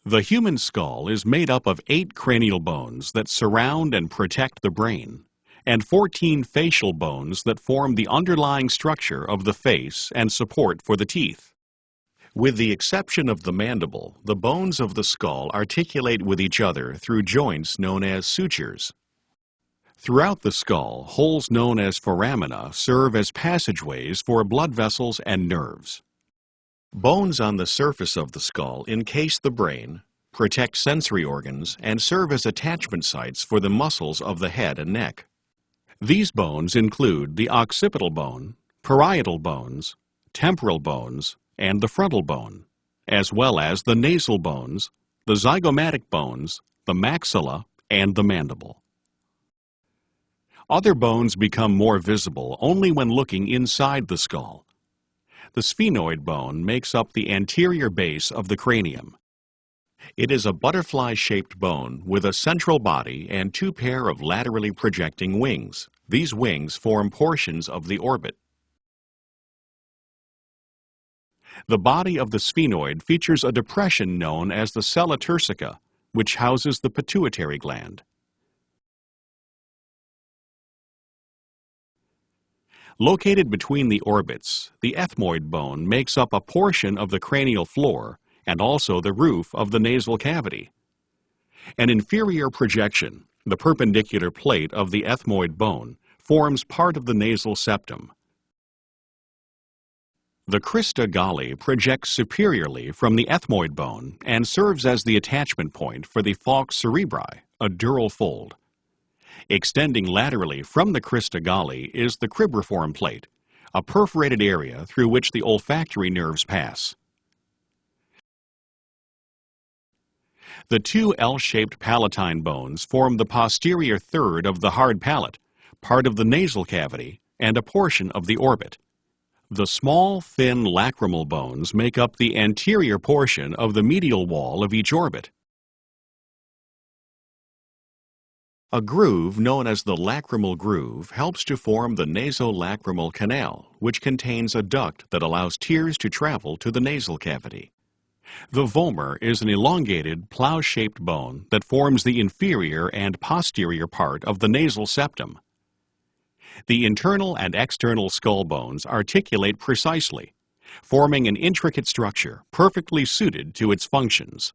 The human skull is made up of 8 cranial bones that surround and protect the brain, and 14 facial bones that form the underlying structure of the face and support for the teeth. With the exception of the mandible, the bones of the skull articulate with each other through joints known as sutures. Throughout the skull, holes known as foramina serve as passageways for blood vessels and nerves. Bones on the surface of the skull encase the brain, protect sensory organs, and serve as attachment sites for the muscles of the head and neck. These bones include the occipital bone, parietal bones, temporal bones, and the frontal bone, as well as the nasal bones, the zygomatic bones, the maxilla, and the mandible. Other bones become more visible only when looking inside the skull. The sphenoid bone makes up the anterior base of the cranium. It is a butterfly-shaped bone with a central body and 2 pair of laterally projecting wings. These wings form portions of the orbit. The body of the sphenoid features a depression known as the sella turcica, which houses the pituitary gland. Located between the orbits, the ethmoid bone makes up a portion of the cranial floor and also the roof of the nasal cavity. An inferior projection, the perpendicular plate of the ethmoid bone, forms part of the nasal septum. The crista galli projects superiorly from the ethmoid bone and serves as the attachment point for the falx cerebri, a dural fold. Extending laterally from the crista galli is the cribriform plate, a perforated area through which the olfactory nerves pass. The 2 L-shaped palatine bones form the posterior third of the hard palate, part of the nasal cavity, and a portion of the orbit. The small, thin lacrimal bones make up the anterior portion of the medial wall of each orbit. A groove known as the lacrimal groove helps to form the nasolacrimal canal, which contains a duct that allows tears to travel to the nasal cavity. The vomer is an elongated, plow-shaped bone that forms the inferior and posterior part of the nasal septum. The internal and external skull bones articulate precisely, forming an intricate structure perfectly suited to its functions.